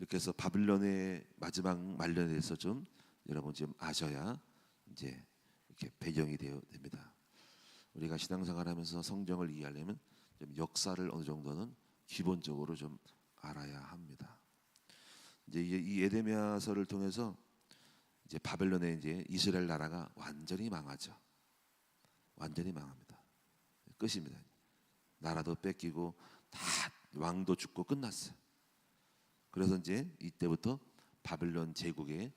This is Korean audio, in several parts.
이렇게 해서 바빌론의 마지막 말년에 대해서 좀 여러분 좀 아셔야 이제 이렇게 배경이 됩니다. 우리가 신앙생활하면서 성경을 이해하려면 좀 역사를 어느 정도는 기본적으로 좀 알아야 합니다. 이제 이 예레미야서를 통해서 이제 바벨론의 이제 이스라엘 나라가 완전히 망하죠. 완전히 망합니다. 끝입니다. 나라도 뺏기고 다 왕도 죽고 끝났어요. 그래서 이제 이때부터 바벨론 제국의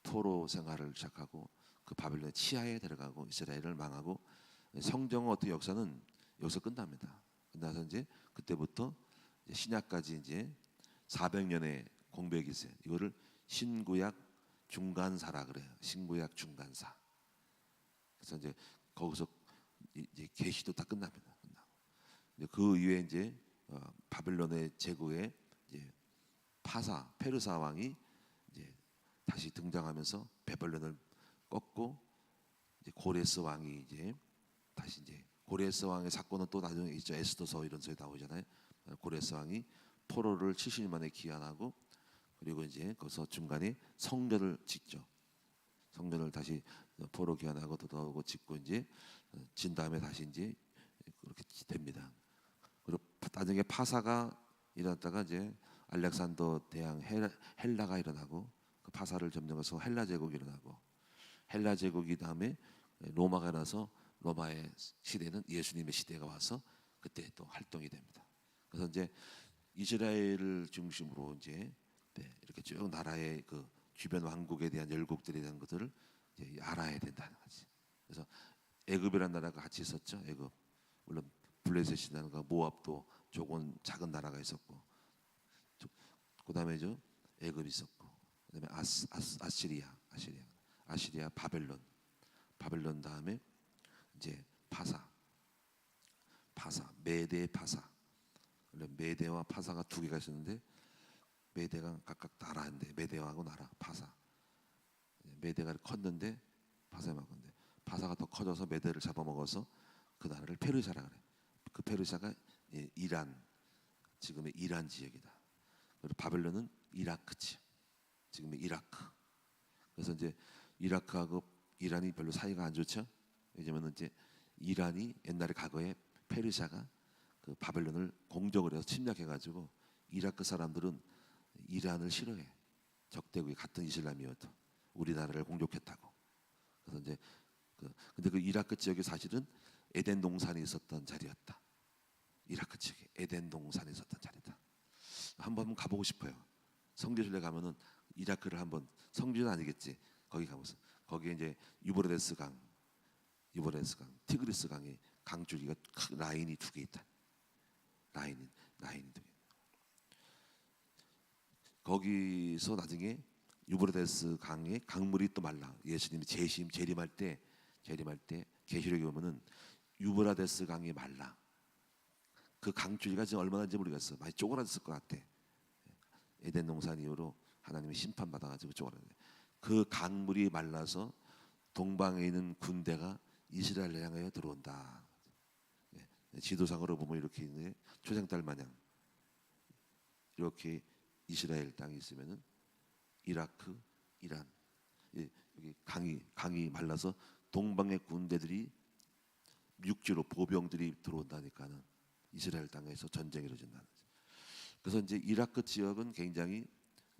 포로 생활을 시작하고 그 바벨론의 치하에 들어가고 이스라엘을 망하고 성경 어떤 역사는 여기서 끝납니다. 끝나서 이제 그때부터 이제 신약까지 이제 400년의 공백이 있어요. 이거를 신구약 중간사라 그래요. 신구약 중간사. 그래서 이제 거기서 이제 계시도 다 끝납니다. 끝나고 그 이후에 이제 바벨론의 제국의 이제 파사 페르사 왕이 이제 다시 등장하면서 바벨론을 꺾고 이제 고레스 왕이 이제 다시 이제 고레스 왕의 사건은 또 나중에 있죠. 에스더서 이런 소리 나오잖아요. 고레스 왕이 포로를 70년 만에 귀환하고 그리고 이제 거기서 중간에 성전을 짓죠. 성전을 다시 포로 귀환하고 도도하고 짓고 이제 진 다음에 다시 이제 그렇게 됩니다. 그리고 나중에 파사가 일어났다가 이제 알렉산더 대왕 헬라가 일어나고 그 파사를 점령해서 헬라 제국이 일어나고 헬라 제국이 다음에 로마가 일어나서 로마의 시대는 예수님의 시대가 와서 그때 또 활동이 됩니다. 그래서 이제 이스라엘을 중심으로 이제 이렇게 쭉 나라의 그 주변 왕국에 대한 열국들에 대한 것들을 이제 알아야 된다는 거지. 그래서 애굽이라는 나라가 같이 있었죠. 애굽 물론 블레셋이라는 모압도 조금 작은 나라가 있었고 그다음에 애굽이 있었고 그다음에 아시리아 바벨론 다음에 이제 파사 메대 파사. 메대와 파사가 두 개가 있었는데 메대가 각각 나라인데 메대하고 나라 파사. 메대가 컸는데 파사가 막은데 파사가 더 커져서 메대를 잡아먹어서 그 나라를 페르시아라 그래. 그 페르시아가 이란 지금의 이란 지역이다. 그리고 바벨론은 이라크지. 지금의 이라크. 그래서 이제 이라크하고 이란이 별로 사이가 안 좋죠. 왜냐면 이제 이란이 옛날에 과거에 페르시아가 그 바벨론을 공격을 해서 침략해가지고 이라크 사람들은 이란을 싫어해. 적대국이 같은 이슬람이어도 우리나라를 공격했다고. 그래서 이제 근데 그 이라크 지역이 사실은 에덴 동산이 있었던 자리였다. 이라크 지역에 에덴 동산이 있었던 자리다. 한번 가보고 싶어요. 성지순례 가면은 이라크를 한번 성지는 아니겠지. 거기 가면서 거기에 이제 유브라데스 강, 티그리스 강의 강줄기가 라인이 두 개 있다. 라인이 두 개. 거기서 나중에 유브라데스 강의 강물이 또 말라. 예수님이 재림할 때 계시록에 보면은 유브라데스 강이 말라. 그 강줄기가 지금 얼마나인지 모르겠어. 많이 쪼그라졌을 것 같아. 에덴 동산 이후로 하나님이 심판 받아가지고 쪼그라졌네. 그 강물이 말라서 동방에 있는 군대가 이스라엘을 향하여 들어온다. 지도상으로 보면 이렇게 있는 초생달 마냥 이렇게 이스라엘 땅이 있으면은 이라크, 이란 여기 강이 말라서 동방의 군대들이 육지로 보병들이 들어온다니까는 이스라엘 땅에서 전쟁이 일어진다는 거죠. 그래서 이제 이라크 지역은 굉장히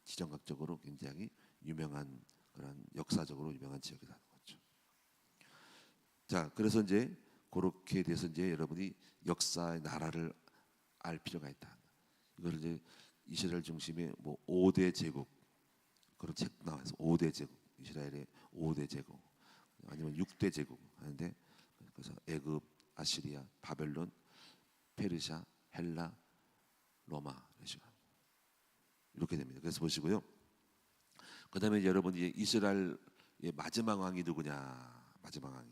지정학적으로 굉장히 유명한 그런 역사적으로 유명한 지역이라는 거죠. 자, 그래서 이제 그렇게 돼서 이제 여러분이 역사의 나라를 알 필요가 있다. 이걸 이제 이스라엘 중심의 뭐 5대 제국 그런 책 나와서 5대 제국 이스라엘의 5대 제국 아니면 6대 제국 하는데 그래서 애굽, 아시리아, 바벨론, 페르시아, 헬라, 로마 이렇게 됩니다. 그래서 보시고요. 그다음에 여러분이 이스라엘의 마지막 왕이 누구냐? 마지막 왕이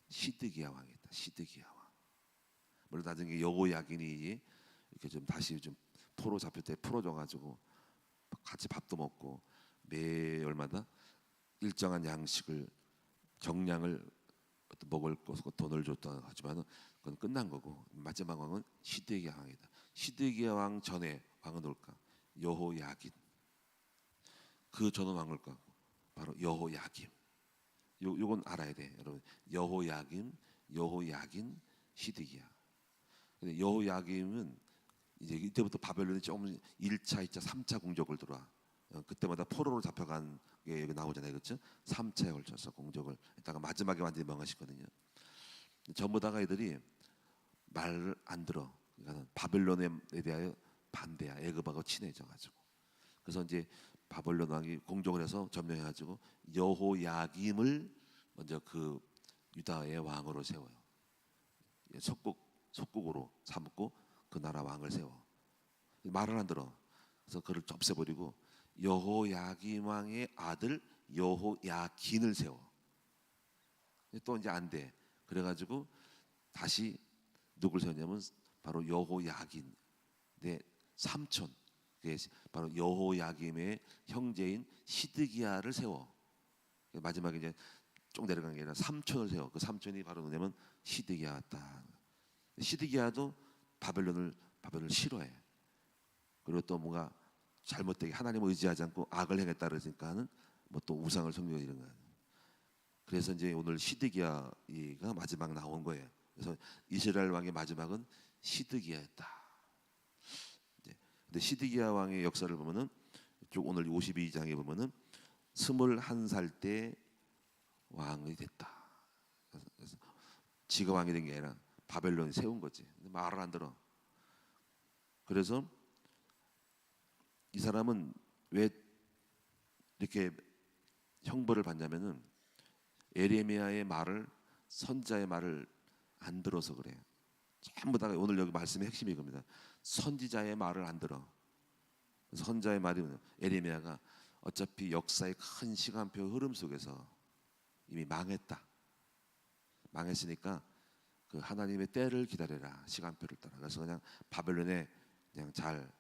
시드기야 왕이 있다. 시드기야 왕. 물론 나중에 여호야긴이 이렇게 좀 다시 좀 포로 잡힐 때 풀어줘가지고 같이 밥도 먹고 매월마다 일정한 양식을 정량을 먹을 것고 돈을 줬다 하지만은 그건 끝난 거고 마지막 왕은 시드기야 왕이다. 시드기야 왕 전에 왕은 누굴까? 여호야긴. 그 전원 왕을까 바로 여호야김. 요건 알아야 돼, 여러분. 여호야긴, 시드기야. 근데 여호야김은 이제 이때부터 바벨론이 조금 1차, 2차, 3차 공격을 들어와. 그때마다 포로로 잡혀간 게 여기 나오잖아요, 그렇죠? 3차에 걸쳐서 공격을 했다가 마지막에 완전히 망하시거든요. 전부 다가 애들이 말을 안 들어. 그러니까 바벨론에 대하여 반대야. 애굽하고 친해져가지고. 그래서 이제 바벨론 왕이 공격을 해서 점령해가지고 여호야김을 먼저 그 유다의 왕으로 세워요. 속국으로 삼고 그 나라 왕을 세워. 말을 안 들어. 그래서 그를 없애버리고 여호야김 왕의 아들 여호야긴을 세워. 또 이제 안 돼. 그래가지고 다시 누굴 세웠냐면 바로 여호야긴 내 삼촌, 바로 여호야김의 형제인 시드기야를 세워. 마지막에 이제 쭉 내려간 게 아니라 삼촌을 세워. 그 삼촌이 바로 누구냐면 시드기야였다. 시드기야도 바벨론을 싫어해. 그리고 또 뭔가 잘못되게 하나님을 의지하지 않고 악을 행했다 그러니까는 뭐 또 우상을 섬기고 이런 거야. 그래서 이제 오늘 시드기야가 마지막 나온 거예요. 그래서 이스라엘 왕의 마지막은 시드기야였다. 근데 시드기야 왕의 역사를 보면은 쭉 오늘 52장에 보면은 21살 때 왕이 됐다. 그래서 지가 왕이 된 게 아니라 바벨론이 세운 거지. 근데 말을 안 들어. 그래서 이 사람은 왜 이렇게 형벌을 받냐면은 에레미야의 말을, 선지자의 말을 안 들어서 그래요. 전부 다 오늘 여기 말씀의 핵심이 이겁니다. 선지자의 말을 안 들어. 그래서 선지자의 말이 에레미야가 어차피 역사의 큰 시간표 흐름 속에서 이미 망했다. 망했으니까 그 하나님의 때를 기다려라. 시간표를 따라. 그래서 그냥 바벨론에 그냥 잘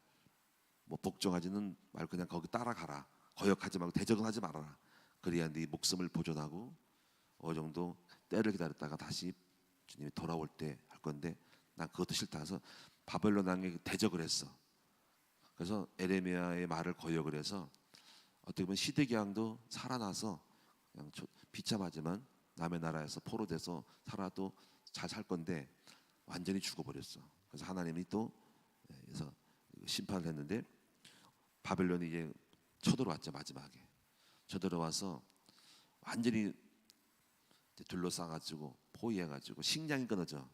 뭐 복종하지는 말고 그냥 거기 따라가라. 거역하지 말고 대적은 하지 말아라. 그래야 네 목숨을 보존하고 어느 정도 때를 기다렸다가 다시 주님이 돌아올 때 할 건데 난 그것도 싫다 해서 바벨론 왕에게 대적을 했어. 그래서 에레미야의 말을 거역을 해서 어떻게 보면 시드기야 왕도 살아나서 그냥 비참하지만 남의 나라에서 포로돼서 살아도 잘 살 건데 완전히 죽어버렸어. 그래서 하나님이 또 그래서 심판을 했는데 바벨론이 이제 쳐들어왔죠. 마지막에 쳐들어와서 완전히 둘러싸가지고 포위해가지고 식량이 끊어져.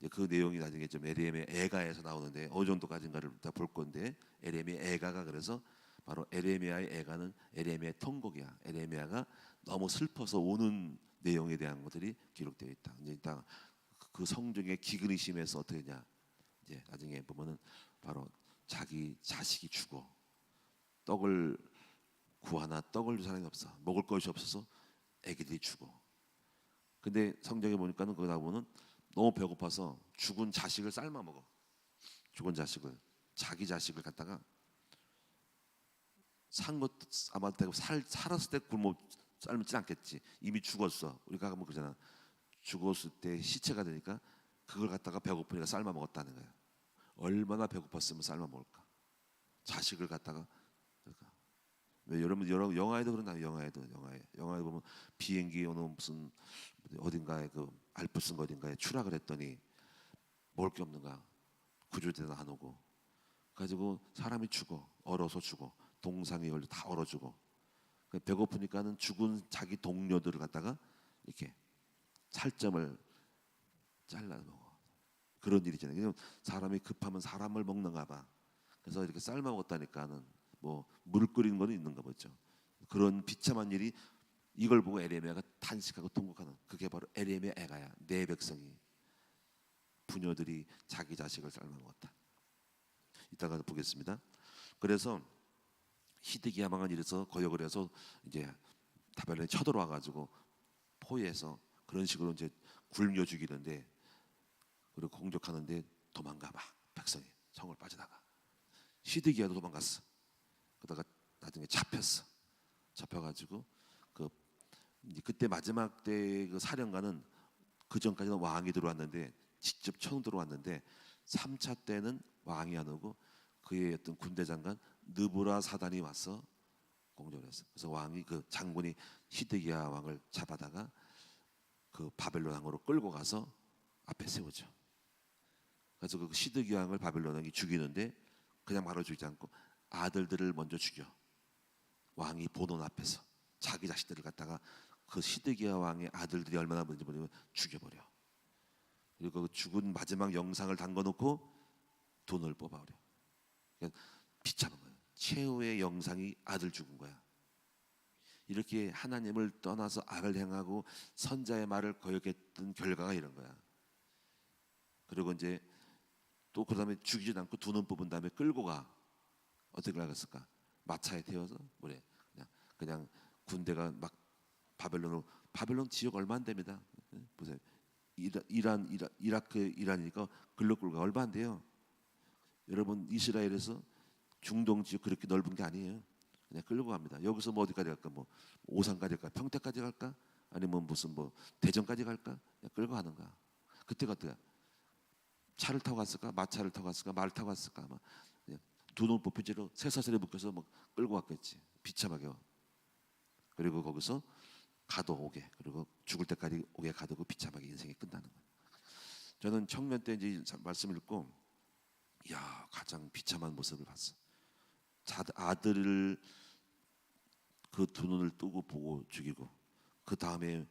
그 내용이 나중에 좀 에레미야 애가에서 나오는데 어느 정도까지인가를 다 볼 건데 에레미야 애가가 그래서 바로 에레미야의 애가는 에레미야의 통곡이야. 에레미야가 너무 슬퍼서 우는 내용에 대한 것들이 기록되어 있다. 이제 이따 그 성중에 기근이 심해서 어떻게 했냐. 이제 나중에 보면은 바로 자기 자식이 죽어. 떡을 구하나 떡을 줄 사람이 없어. 먹을 것이 없어서 애기들이 죽어. 근데 성경에 보니까는 거기 나오면은 너무 배고파서 죽은 자식을 삶아 먹어. 죽은 자식을, 자기 자식을 갖다가 산 것도 아마 살았을 때 굶어 삶지 않겠지. 이미 죽었어. 우리가 가면 그러잖아. 죽었을 때 시체가 되니까 그걸 갖다가 배고프니까 삶아 먹었다는 거야. 얼마나 배고팠으면 삶아 먹을까. 자식을 갖다가. 그러니까 왜 여러분 여러 영화에도 그러나 영화에 보면 비행기 어느 무슨 어딘가에 그 알프스 어딘가에 추락을 했더니 먹을 게 없는 거야. 구조대도 안 오고 가지고 사람이 죽어. 얼어서 죽어. 동상이 얼려 다 얼어 죽어. 배고프니까는 죽은 자기 동료들을 갖다가 이렇게 살점을 잘라 먹어. 그런 일이잖아요. 그냥 사람이 급하면 사람을 먹는가 봐. 그래서 이렇게 삶아 먹었다니까는 뭐 물 끓이는 거는 있는가 보죠. 그런 비참한 일이 이걸 보고 에레미야가 탄식하고 통곡하는 그게 바로 에레미야 애가야. 내 백성이 부녀들이 자기 자식을 삶아 먹었다. 이따가 보겠습니다. 그래서 시드기야 왕은 이래서 거역을 해서 이제 바벨론에 쳐들어와 가지고 포위해서 그런 식으로 이제 굶겨 죽이는데 그리고 공격하는데 도망가 막 백성이 성을 빠져나가. 시드기야도 도망갔어. 그러다가 나중에 잡혀가지고 그때 마지막 때 그 사령관은 그 전까지는 왕이 들어왔는데 직접 처음 들어왔는데 3차 때는 왕이 안 오고 그의 어떤 군대 장관 느부라 사단이 와서 공격을 했어. 그래서 왕이 그 장군이 시드기야 왕을 잡아다가 그 바벨론 왕으로 끌고 가서 앞에 세우죠. 그래서 그 시드기야 왕을 바벨론 왕이 죽이는데 그냥 바로 죽이지 않고 아들들을 먼저 죽여. 왕이 보는 앞에서 자기 자식들을 갖다가 그 시드기야 왕의 아들들이 얼마나 많은지 모르면 죽여버려. 그리고 그 죽은 마지막 영상을 담궈놓고 돈을 뽑아버려. 그러니까 비참한 거예요. 최후의 영상이 아들 죽은 거야. 이렇게 하나님을 떠나서 악을 행하고 선자의 말을 거역했던 결과가 이런 거야. 그리고 이제 또 그다음에 죽이지 않고 두 눈 뽑은 다음에 끌고 가. 어떻게 나갔을까? 마차에 태워서 뭐래? 그냥 군대가 막 바벨론 지역 얼마 안 됩니다. 보세요. 이라크 이란이니까 글로 끌고 가 얼마 안 돼요. 여러분 이스라엘에서 중동 지역 그렇게 넓은 게 아니에요. 그냥 끌고 갑니다. 여기서 뭐 어디까지 갈까? 뭐 오산까지 갈까? 평택까지 갈까? 아니면 무슨 뭐 대전까지 갈까? 그냥 끌고 가는 거야. 그때가 어때요? 차를 타고 갔을까? 마차를 타고 갔을까? 말을 타고 갔을까? 아마 두 눈 뽑히지로 쇠사슬에 묶여서 뭐 끌고 갔겠지. 비참하게. 그리고 거기서 가도 오게, 그리고 죽을 때까지 오게 가두고 비참하게 인생이 끝나는 거예요. 저는 청년 때 이제 말씀 읽고 야 가장 비참한 모습을 봤어. 아들을 그 두 눈을 뜨고 보고 죽이고 그 다음에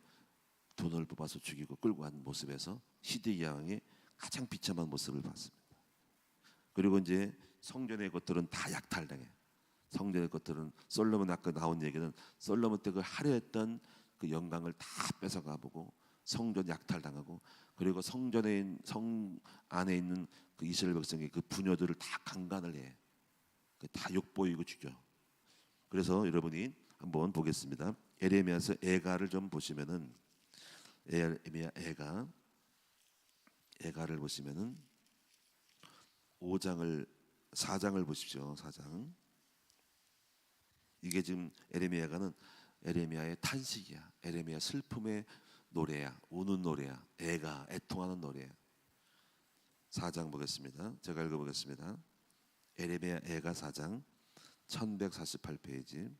돈을 뽑아서 죽이고 끌고 간 모습에서 시드기야 왕의 가장 비참한 모습을 봤습니다. 그리고 이제 성전의 것들은 다 약탈당해. 성전의 것들은 솔로몬 아까 나온 얘기는 솔로몬 때 그 하려 했던 그 영광을 다 뺏어가 보고 성전 약탈당하고 그리고 성 안에 있는 그 이스라엘 백성의 그 부녀들을 다 강간을 해. 다 욕보이고 죽여. 그래서 여러분이 한번 보겠습니다. 에레미야서 애가를 좀 보시면은 에레미야 애가를 보시면은 4장을 보십시오. 4장. 이게 지금 에레미야가는 에레미야의 탄식이야. 에레미야 슬픔의 노래야. 우는 노래야. 애통하는 노래야. 4장 보겠습니다. 제가 읽어보겠습니다. 에레미야 애가 4장 1148페이지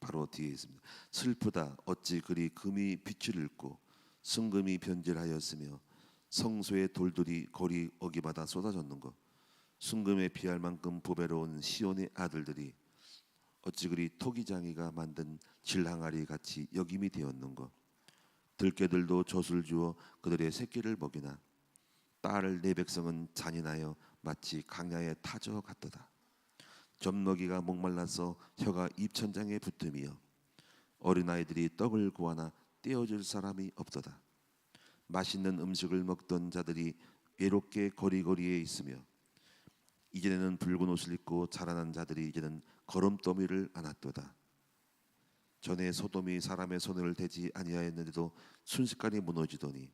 바로 뒤에 있습니다. 슬프다 어찌 그리 금이 빛을 잃고 순금이 변질하였으며 성소의 돌들이 거리 어기마다 쏟아졌는고 순금에 비할 만큼 보배로운 시온의 아들들이 어찌 그리 토기장이가 만든 질항아리 같이 여김이 되었는고 들깨들도 젖을 주어 그들의 새끼를 먹이나 딸을 내 백성은 잔인하여 마치 강야의 타저 같도다. 젖먹이가 목말라서 혀가 입천장에 붙으며 어린아이들이 떡을 구하나 떼어줄 사람이 없도다. 맛있는 음식을 먹던 자들이 외롭게 거리거리에 있으며 이전에는 붉은 옷을 입고 자라난 자들이 이제는 거름더미를 안았도다. 전에 소돔이 사람의 손을 대지 아니하였는데도 순식간에 무너지더니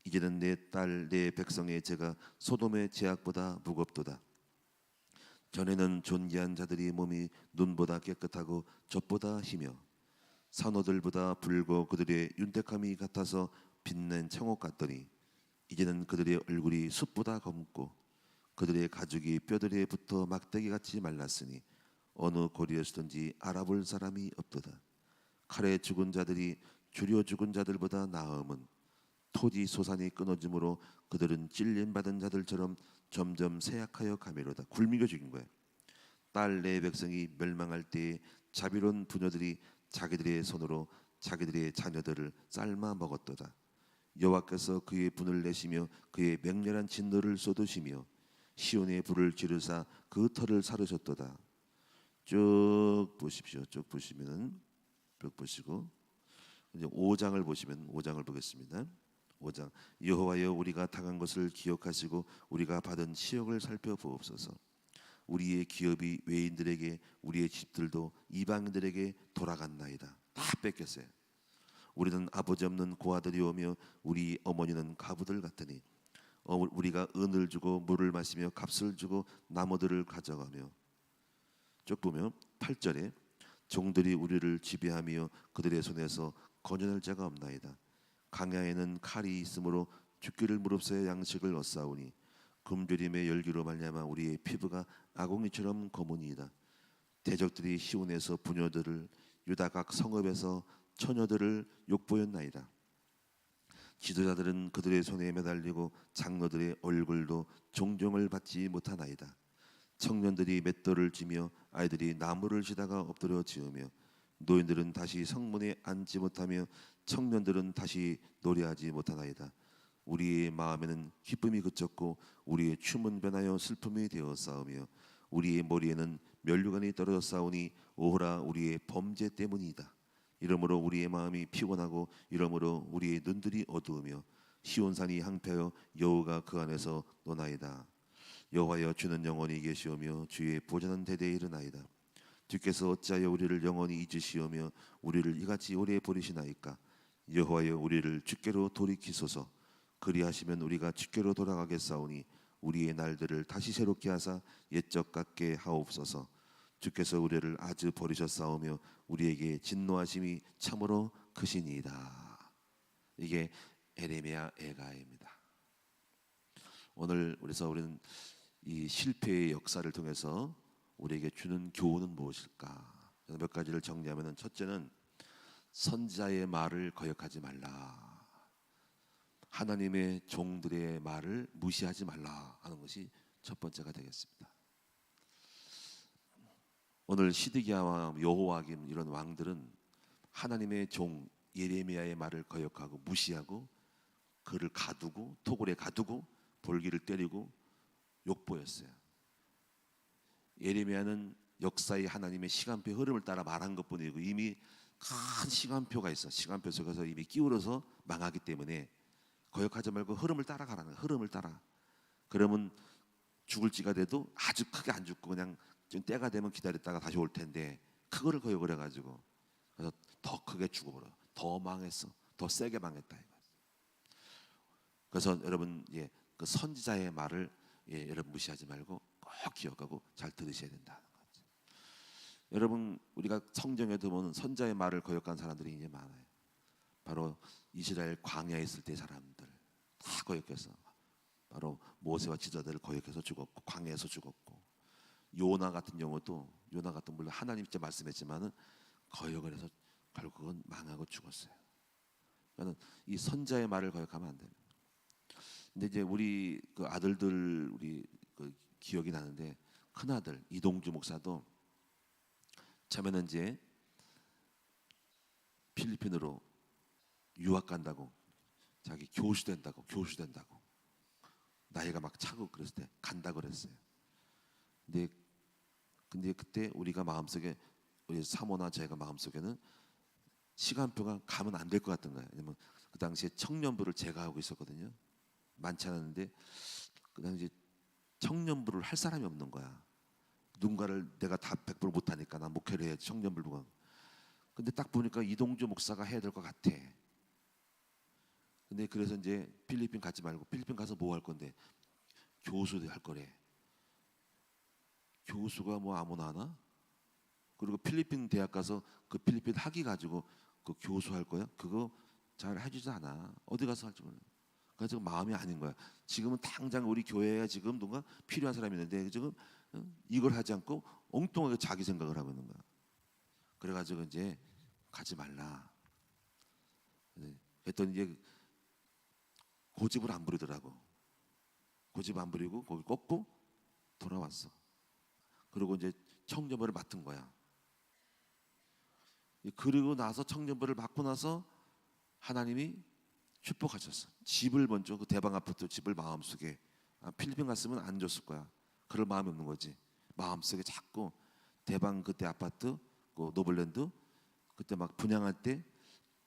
이제는 내 딸 내 백성의 죄가 소돔의 죄악보다 무겁도다. 전에는 존귀한 자들이 몸이 눈보다 깨끗하고 젖보다 희며 산호들보다 붉고 그들의 윤택함이 같아서 빛낸 청옥 같더니 이제는 그들의 얼굴이 숯보다 검고 그들의 가죽이 뼈들에 붙어 막대기같이 말랐으니 어느 고리에서든지 알아볼 사람이 없도다. 칼에 죽은 자들이 주려 죽은 자들보다 나음은 토지 소산이 끊어짐으로 그들은 찔림받은 자들처럼 점점 쇠약하여 가미로다. 굶겨 죽인 거야. 딸 내 백성이 멸망할 때에 자비로운 부녀들이 자기들의 손으로 자기들의 자녀들을 삶아 먹었도다. 여호와께서 그의 분을 내시며 그의 맹렬한 진노를 쏟으시며 시온의 불을 지르사 그 터를 사르셨도다. 쭉 보십시오. 쭉 보시면은 쭉 보시고 이제 5장을 보시면 5장을 보겠습니다. 5장 여호와여 우리가 당한 것을 기억하시고 우리가 받은 치욕을 살펴보옵소서. 우리의 기업이 외인들에게 우리의 집들도 이방인들에게 돌아갔나이다. 다 뺏겼어요. 우리는 아버지 없는 고아들이 오며 우리 어머니는 가부들 같으니 우리가 은을 주고 물을 마시며 값을 주고 나무들을 가져가며 쭉 보면 8절에 종들이 우리를 지배하며 그들의 손에서 건져낼 자가 없나이다. 강야에는 칼이 있으므로 죽기를 무릅쓰여 양식을 얻사오니 굶주림의 열기로 말미암아 우리의 피부가 아궁이처럼 검으니이다. 대적들이 시온에서 부녀들을, 유다 각 성읍에서 처녀들을 욕보였나이다. 지도자들은 그들의 손에 매달리고 장로들의 얼굴도 존경을 받지 못하나이다. 청년들이 맷돌을 쥐며 아이들이 나무를 지다가 엎드려 지으며 노인들은 다시 성문에 앉지 못하며 청년들은 다시 노래하지 못하나이다. 우리의 마음에는 기쁨이 그쳤고 우리의 춤은 변하여 슬픔이 되어 싸우며 우리의 머리에는 면류관이 떨어져 싸우니 오호라 우리의 범죄 때문이다. 이러므로 우리의 마음이 피곤하고 이러므로 우리의 눈들이 어두우며 시온산이 항폐하여 여호가 그 안에서 노나이다. 여호와여 주는 영원히 계시오며 주의 보좌는 대대에 이르나이다. 주께서 어찌하여 우리를 영원히 잊으시오며 우리를 이같이 오래 버리시나이까. 여호와여 우리를 주께로 돌이키소서. 그리하시면 우리가 주께로 돌아가겠사오니 우리의 날들을 다시 새롭게 하사 옛적 같게 하옵소서. 주께서 우리를 아주 버리셨사오며 우리에게 진노하심이 참으로 크시니이다. 이게 에레미야 애가입니다. 오늘 그래서 우리는 이 실패의 역사를 통해서 우리에게 주는 교훈은 무엇일까? 몇 가지를 정리하면, 첫째는 선지자의 말을 거역하지 말라. 하나님의 종들의 말을 무시하지 말라 하는 것이 첫 번째가 되겠습니다. 오늘 시드기야와 여호와김 이런 왕들은 하나님의 종 예레미야의 말을 거역하고 무시하고 그를 가두고 토굴에 가두고 볼기를 때리고 욕보였어요. 예레미야는 역사의 하나님의 시간표 흐름을 따라 말한 것뿐이고 이미 큰 시간표가 있어. 시간표 속에서 이미 기울어서 망하기 때문에 거역하지 말고 흐름을 따라가라는 거야. 흐름을 따라. 그러면 죽을지가 돼도 아주 크게 안 죽고 그냥 좀 때가 되면 기다렸다가 다시 올 텐데 그거를 거역을 해가지고 그래서 더 크게 죽어버려. 더 망했어. 더 세게 망했다. 그래서 여러분 그 선지자의 말을 여러분 무시하지 말고 꼭 기억하고 잘 들으셔야 된다는 거죠. 여러분 우리가 성경에도 보면 선지자의 말을 거역한 사람들이 이제 많아요. 바로 이스라엘 광야에 있을 때 사람들 다 거역해서 바로 모세와 지도자들을 거역해서 죽었고 광야에서 죽었고 요나 같은 경우도 요나 같은 물론 하나님 진짜 말씀했지만은 거역을 해서 결국은 망하고 죽었어요. 그러니까 이 선자의 말을 거역하면 안 됩니다. 근데 이제 우리 그 아들들 우리 그 기억이 나는데 큰 아들 이동주 목사도 처음에는 이제 필리핀으로 유학 간다고 자기 교수 된다고 나이가 막 차고 그랬을 때 간다 그랬어요. 근데 그때 우리가 마음속에 우리 사모나 제가 마음속에는 시간표가 가면 안 될 것 같은 거예요. 왜냐면 그 당시에 청년부를 제가 하고 있었거든요. 많지 않았는데 그 당시 청년부를 할 사람이 없는 거야. 누군가를 내가 다 100% 못하니까 난 목회를 해야지 청년부를 누가. 근데 딱 보니까 이동주 목사가 해야 될 것 같아. 근데 그래서 이제 필리핀 가지 말고 필리핀 가서 뭐 할 건데 교수 할 거래. 교수가 뭐 아무나 하나? 그리고 필리핀 대학 가서 그 필리핀 학위 가지고 그 교수 할 거야? 그거 잘 해주지 않아. 어디 가서 할지 몰라. 그래서 마음이 아닌 거야. 지금은 당장 우리 교회에 지금 누가 필요한 사람이 있는데 지금 이걸 하지 않고 엉뚱하게 자기 생각을 하고 있는 거야. 그래가지고 이제 가지 말라. 했더니 이제 고집을 안 부리더라고. 고집 안 부리고 거기 꺾고 돌아왔어. 그리고 이제 청년부를 맡은 거야. 그리고 나서 청년부를 맡고 나서 하나님이 축복하셨어. 집을 먼저 그 대방 아파트 집을 마음속에 필리핀 갔으면 안 줬을 거야. 그럴 마음이 없는 거지. 마음속에 자꾸 대방 그때 아파트 그 노블랜드 그때 막 분양할 때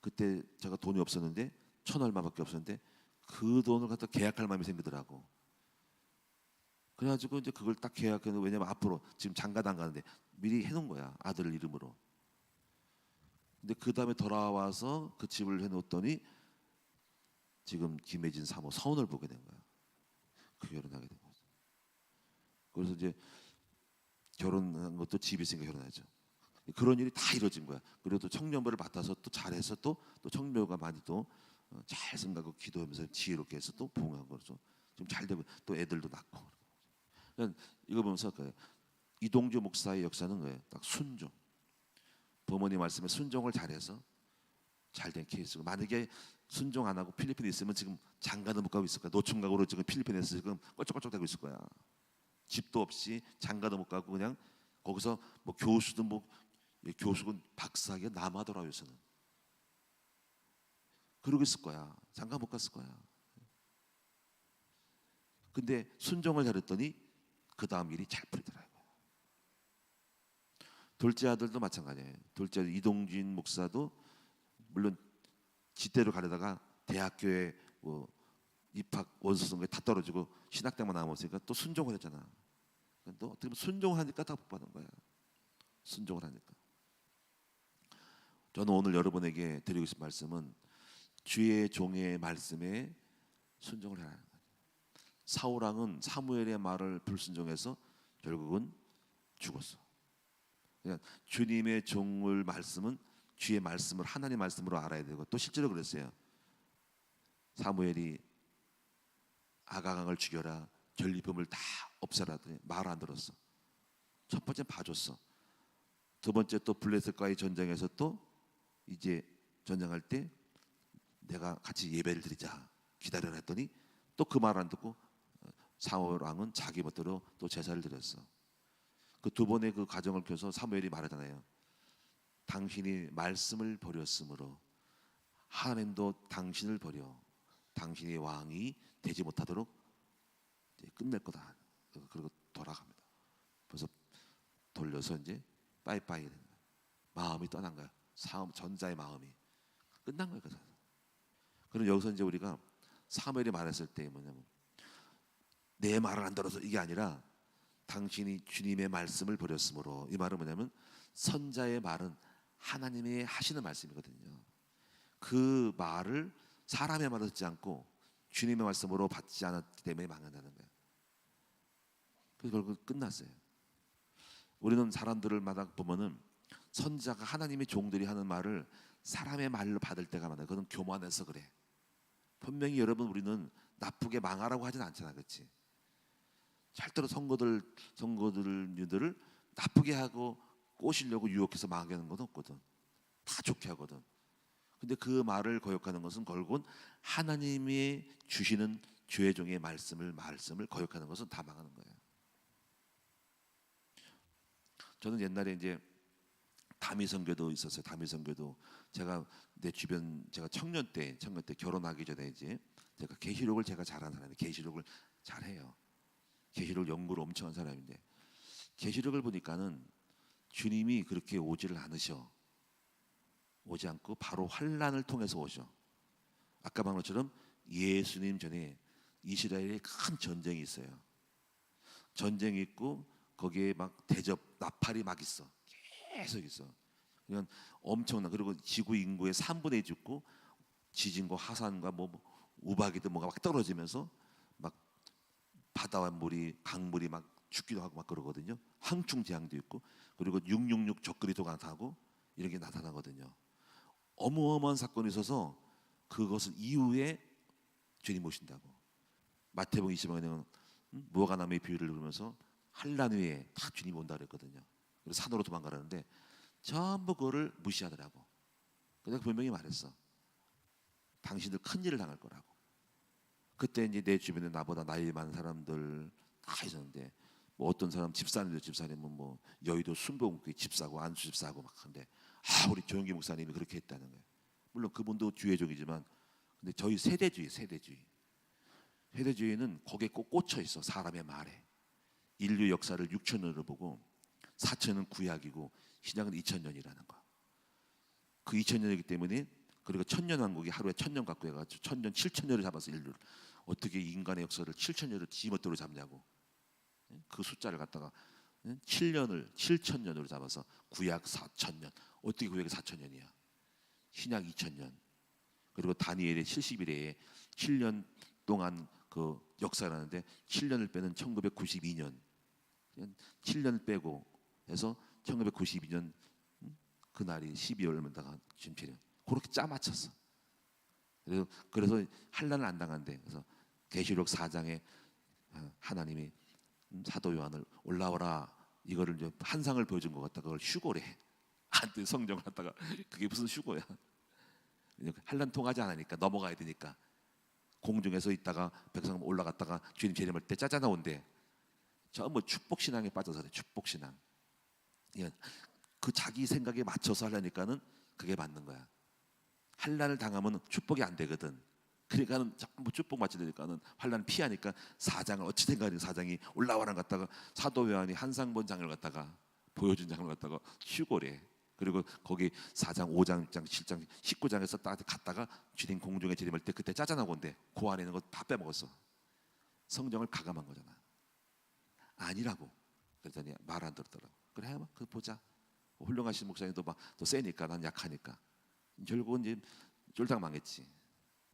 그때 제가 돈이 없었는데 1,000얼마밖에 없었는데 그 돈을 갖다 계약할 마음이 생기더라고. 그래가지고 이제 그걸 딱 계약해서 왜냐면 앞으로 지금 장가도 안 가는데 미리 해놓은 거야. 아들 이름으로. 근데 그 다음에 돌아와서 그 집을 해놓았더니 지금 김혜진 사모 서운을 보게 된 거야. 그 결혼하게 된 거죠. 그래서 이제 결혼한 것도 집이 있으니까 결혼하죠. 그런 일이 다 이루어진 거야. 그리고 또 청년부를 맡아서 또 잘해서 또 청년부가 많이 또 잘 생각하고 기도하면서 지혜롭게 해서 또 부흥한 거죠. 지금 잘 되고 또 애들도 낳고. 그러니까 이거 보면서 이동주 목사의 역사는 거예요. 딱 순종. 부모님 말씀에 순종을 잘해서 잘된 케이스고, 만약에 순종 안 하고 필리핀에 있으면 지금 장가도 못 가고 있을 거야. 노총각으로 지금 필리핀에서 지금 껄쩍껄쩍대고 있을 거야. 집도 없이 장가도 못 가고 그냥 거기서 뭐 교수도 뭐 교수는 박사학위가 남하더라 요새는. 그러고 있을 거야. 장가 못 갔을 거야. 근데 순종을 잘했더니 그 다음 일이 잘 풀리더라고요. 둘째 아들도 마찬가지예요. 둘째 아들 이동진 목사도 물론 지대로 가려다가 대학교에 뭐 입학 원서 선거에 다 떨어지고 신학대만 남았으니까 또 순종을 했잖아. 또 어떻게 보면 순종하니까 다 복 받은 거야. 순종을 하니까. 저는 오늘 여러분에게 드리고 싶은 말씀은 주의 종의 말씀에 순종을 하라는 거예요. 사울 왕은 사무엘의 말을 불순종해서 결국은 죽었어. 그러니까 주님의 종을 말씀은 주의 말씀을 하나님 말씀으로 알아야 되고, 또 실제로 그랬어요. 사무엘이 아가강을 죽여라, 전리품을 다 없애라더니 말 안 들었어. 첫 번째 봐줬어. 두 번째 또 블레셋과의 전쟁에서 또 이제 전쟁할 때 내가 같이 예배를 드리자 기다려라 했더니 또 그 말 안 듣고 사울 왕은 자기 멋대로 또 제사를 드렸어. 그 두 번의 그 과정을 껴서 사무엘이 말하잖아요. 당신이 말씀을 버렸으므로 하나님도 당신을 버려 당신이 왕이 되지 못하도록 끝낼 거다. 그리고 돌아갑니다. 그래서 돌려서 이제 빠이빠이 되는 거야. 마음이 떠난 거야. 전자의 마음이 끝난 거야. 그럼 여기서 이제 우리가 사무엘이 말했을 때 뭐냐면 내 말을 안 들어서 이게 아니라 당신이 주님의 말씀을 버렸으므로, 이 말은 뭐냐면 선자의 말은 하나님이 하시는 말씀이거든요. 그 말을 사람의 말을 듣지 않고 주님의 말씀으로 받지 않았기 때문에 망한다는 거예요. 그래서 결국 끝났어요. 우리는 사람들을 마다 보면은 선자가 하나님의 종들이 하는 말을 사람의 말로 받을 때가 많아요. 그건 교만해서 그래. 분명히 우리는 나쁘게 망하라고 하진 않잖아, 그렇지? 절대로 성도들을 나쁘게 하고 꼬시려고 유혹해서 망하게 하는 건 없거든. 다 좋게 하거든. 근데 그 말을 거역하는 것은 결국은 하나님이 주시는 주의 종의 말씀을 거역하는 것은 다 망하는 거예요. 저는 옛날에 이제 다미선교도 있었어요. 다미선교도 제가 내 주변, 제가 청년 때 결혼하기 전에 이제 제가 계시록을 제가 잘하는 사람이, 계시록을 잘해요. 계시록 연구를 엄청 한 사람인데, 계시록을 보니까는 주님이 그렇게 오지를 않으셔. 오지 않고 바로 환란을 통해서 오셔. 아까 말한 것처럼 예수님 전에 이스라엘에 큰 전쟁이 있어요. 전쟁이 있고 거기에 막 대접 나팔이 막 있어. 계속 있어. 그냥 엄청난, 그리고 지구 인구의 3분의 1 죽고 지진과 화산과 뭐 우박이든 뭐가 막 떨어지면서 막 바다와 물이, 강물이 막 죽기도 하고 막 그러거든요. 황충 재앙도 있고, 그리고 666 적그리도 나타나고 이런 게 나타나거든요. 어마어마한 사건이 있어서 그것은 이후에 주님 오신다고. 마태복음 20장에는 무화과나무의 비유를 그러면서 환란 후에 다 주님이 온다 그랬거든요. 그래서 산으로 도망가라는데 전부 그거를 무시하더라고. 내가 분명히 말했어. 당신들 큰 일을 당할 거라고. 그때 이제 내 주변에 나보다 나이 많은 사람들 다 있었는데, 뭐 어떤 사람 집사님은 뭐 여의도 순복음교회 집사고 안수 집사고 막 한데, 우리 조영기 목사님이 그렇게 했다는 거예요. 물론 그분도 주의 종이지만, 근데 저희 세대주의는 거기에 꼭 꽂혀 있어. 사람의 말에. 인류 역사를 6,000년으로 보고 4,000년은 구약이고 신약은 2,000년이라는 거. 그 2,000년이기 때문에, 그리고 천년왕국이 하루에 1,000년 갖고 해가지고 1,000년, 7,000년을 잡아서 인류를, 어떻게 인간의 역사를 7,000년을 지멋대로 잡냐고. 그 숫자를 갖다가 7,000년으로 잡아서 구약 4,000년. 어떻게 구약이 4,000년이야? 신약 2,000년. 그리고 다니엘의 70일에 7년 동안 그 역사를 하는데 7년을 빼는 1992년. 7년을 빼고 해서 1992년 그날이 12월마다가 지금 7년. 그렇게 짜 맞췄어. 그래서 환란을 안 당한대. 그래서 계시록 4장에 하나님이 사도 요한을 올라오라 이거를 이제 환상을 보여준 것 같다. 그걸 휴고래. 한때 성경을 갖다가 그게 무슨 휴고야? 환란 통하지 않으니까 넘어가야 되니까 공중에서 있다가 백성 올라갔다가 주님 재림할 때 짜자 나온대. 전부 축복 신앙에 빠져서 그래. 축복 신앙. 그 자기 생각에 맞춰서 하려니까는 그게 맞는 거야. 환란을 당하면 축복이 안 되거든. 그러니까는 전부 축복 맞추려니까는 환란을 피하니까 사장을 어찌 생각하는 사장이 올라와라 갔다가 사도 요한이 한상 본 장을 갖다가 보여준 장을 갖다가 휴고래. 그리고 거기 4장, 5장, 6장, 7장, 19장에서 딱 갔다가 주님 공중에 재림할 때 그때 짜잔하고 온대. 그 안에 있는 거 다 빼먹었어. 성경을 가감한 거잖아. 아니라고. 그랬더니 말 안 들었더라고. 그래 해봐. 그 보자. 훌륭하신 목사님도 막 더 세니까 난 약하니까. 결국은 이제 쫄딱 망했지.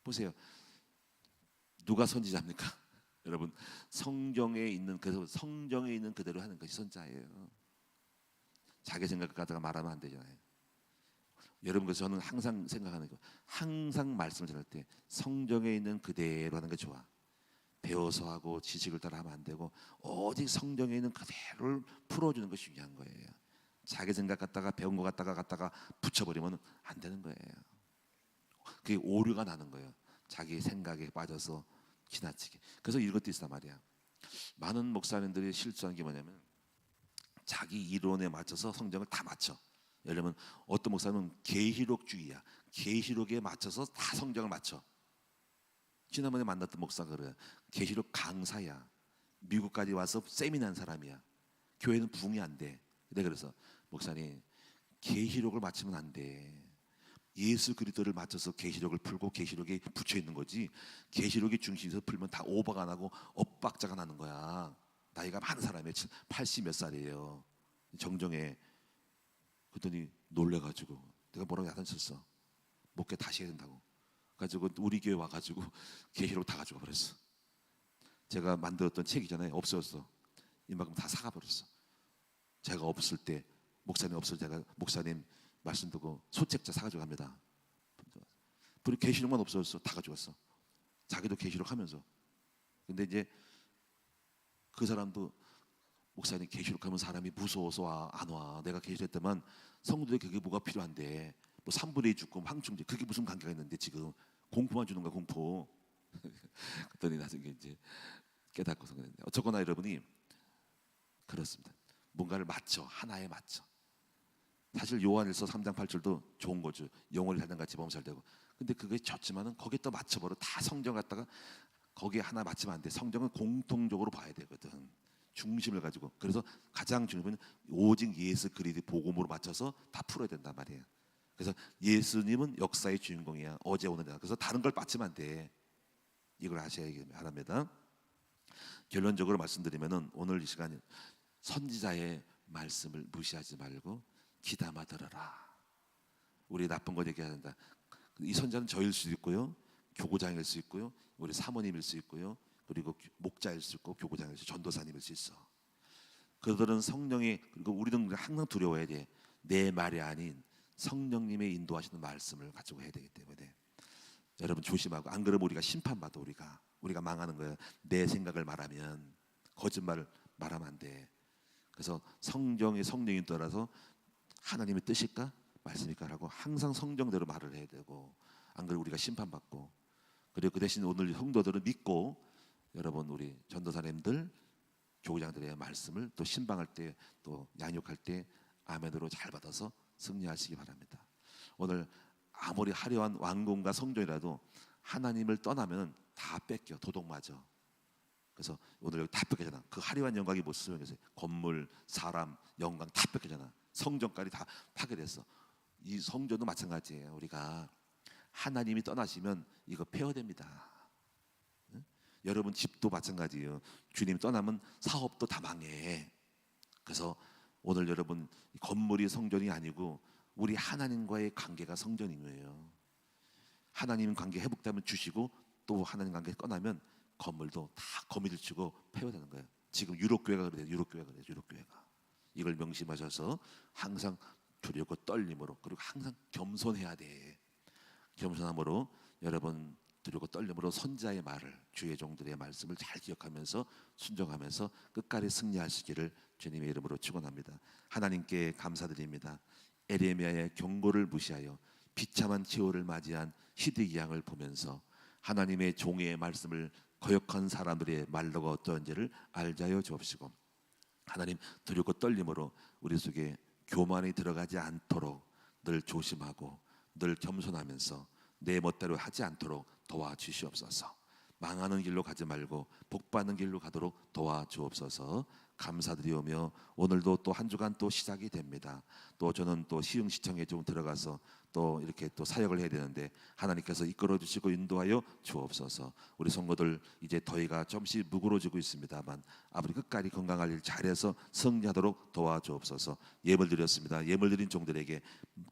보세요. 누가 선지자입니까? 여러분 성경에 있는 그대로 하는 것이 선자예요. 자기 생각 갖다가 말하면 안 되잖아요. 여러분 그래서 저는 항상 생각하는 거, 항상 말씀을 전할 때 성경에 있는 그대로 하는 게 좋아. 배워서 하고 지식을 따라 하면 안 되고 오직 성경에 있는 그대로를 풀어주는 것이 중요한 거예요. 자기 생각 갖다가 배운 거 갖다가 붙여버리면 안 되는 거예요. 그게 오류가 나는 거예요. 자기 생각에 빠져서 지나치게. 그래서 이런 것도 있단 말이야. 많은 목사님들이 실수한 게 뭐냐면 자기 이론에 맞춰서 성경을 다 맞춰. 예를 들면 어떤 목사는 계시록주의야. 계시록에 맞춰서 다 성경을 맞춰. 지난번에 만났던 목사가 그래. 계시록 강사야. 미국까지 와서 세미나한 사람이야. 교회는 부흥이 안 돼. 그래서 목사님 계시록을 맞추면 안 돼. 예수 그리스도를 맞춰서 계시록을 풀고 계시록에 붙여 있는 거지. 계시록이 중심에서 풀면 다 오버가 나고 엇박자가 나는 거야. 나이가 많은 사람이에요. 80 몇 살이에요. 정정해. 그랬더니 놀래가지고 내가 뭐라고 야단쳤어. 목회 다시 해야 된다고. 가지고 우리 교회 와가지고 계시록 다 가지고 버렸어. 제가 만들었던 책이잖아요. 없어졌어. 이만큼 다 사가버렸어. 제가 없을 때 목사님 없을 때 제가 목사님 말씀 듣고 소책자 사가지고 갑니다. 그리고 계시록만 없어졌어. 다 가져갔어. 자기도 계시록 하면서. 근데 이제 그 사람도 목사님 계시록 하면 사람이 무서워서 안 와. 내가 계시록 때만 성도들이 그게 뭐가 필요한데 뭐 3분의 2 죽고 황충제 그게 무슨 관계가 있는데 지금 공포만 주는 거야 공포. 그랬더니 나중에 이제 깨닫고서 그랬는데 어쨌거나 여러분이 그렇습니다. 뭔가를 맞춰 하나에 맞춰. 사실 요한일서 3장 8절도 좋은 거죠. 영원히 살던 같이 범살 되고. 근데 그게 좋지만은 거기에 또 맞춰버려. 다 성경 갖다가 거기에 하나 맞추면 안 돼. 성경은 공통적으로 봐야 되거든. 중심을 가지고. 그래서 가장 중요한 오직 예수 그리스도 복음으로 맞춰서 다 풀어야 된단 말이에요. 그래서 예수님은 역사의 주인공이야. 어제 오늘 내가. 그래서 다른 걸 맞추면 안 돼. 이걸 아셔야 합니다. 결론적으로 말씀드리면은 오늘 이 시간에 선지자의 말씀을 무시하지 말고 귀담아 들어라. 우리 나쁜 거 얘기해야 된다. 이 선자는 저일 수도 있고요, 교구장일 수 있고요, 우리 사모님일 수 있고요, 그리고 목자일 수 있고 교구장일 수 있고 전도사님일 수 있어. 그들은 성령이, 그리고 우리는 항상 두려워해야 돼. 내 말이 아닌 성령님의 인도하시는 말씀을 가지고 해야 되기 때문에 여러분 조심하고, 안 그러면 우리가 심판받아. 우리가 망하는 거예요. 내 생각을 말하면, 거짓말을 말하면 안 돼. 그래서 성령이 따라서 하나님의 뜻일까 말씀일까 하고 항상 성경대로 말을 해야 되고, 안 그러면 우리가 심판받고. 그리고 그 대신 오늘 성도들은 믿고 여러분 우리 전도사님들 교구장들의 말씀을 또 신방할 때 또 양육할 때 아멘으로 잘 받아서 승리하시기 바랍니다. 오늘 아무리 화려한 왕궁과 성전이라도 하나님을 떠나면 다 뺏겨. 도둑 맞아. 그래서 오늘 여기 다 뺏기잖아. 그 화려한 영광이 못 쓰면서 건물, 사람, 영광 다 뺏기잖아. 성전까지 다 파괴됐어. 이 성전도 마찬가지예요. 우리가 하나님이 떠나시면 이거 폐허됩니다. 응? 여러분 집도 마찬가지예요. 주님 떠나면 사업도 다 망해. 그래서 오늘 여러분 건물이 성전이 아니고 우리 하나님과의 관계가 성전인 거예요. 하나님 관계 회복되면 주시고, 또 하나님 관계 꺼나면 건물도 다 거미줄 치고 폐허되는 거예요. 지금 유럽교회가 그래요. 유럽교회가. 이걸 명심하셔서 항상 두렵고 떨림으로, 그리고 항상 겸손해야 돼. 겸손함으로 여러분 두렵고 떨림으로 선자의 말을, 주의 종들의 말씀을 잘 기억하면서 순종하면서 끝까지 승리하시기를 주님의 이름으로 축원합니다. 하나님께 감사드립니다. 에레미야의 경고를 무시하여 비참한 기호를 맞이한 히드기야를 보면서 하나님의 종의 말씀을 거역한 사람들의 말로가 어떠한지를 알게 하여 주옵시고, 하나님 두렵고 떨림으로 우리 속에 교만이 들어가지 않도록 늘 조심하고 늘 겸손하면서 내 멋대로 하지 않도록 도와주시옵소서. 망하는 길로 가지 말고 복받는 길로 가도록 도와주옵소서. 감사드리오며 오늘도 또 한 주간 또 시작이 됩니다. 또 저는 또 시흥시청에 좀 들어가서 또 이렇게 또 사역을 해야 되는데 하나님께서 이끌어 주시고 인도하여 주옵소서. 우리 성도들 이제 더위가 조금씩 무거워지고 있습니다만 아버지 끝까지 건강할 일 잘해서 승리하도록 도와주옵소서. 예물 드렸습니다. 예물 드린 종들에게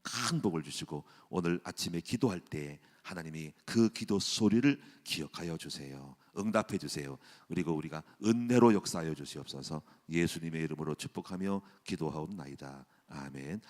큰 복을 주시고 오늘 아침에 기도할 때 하나님이 그 기도 소리를 기억하여 주세요. 응답해 주세요. 그리고 우리가 은혜로 역사하여 주시옵소서. 예수님의 이름으로 축복하며 기도하옵나이다. 아멘.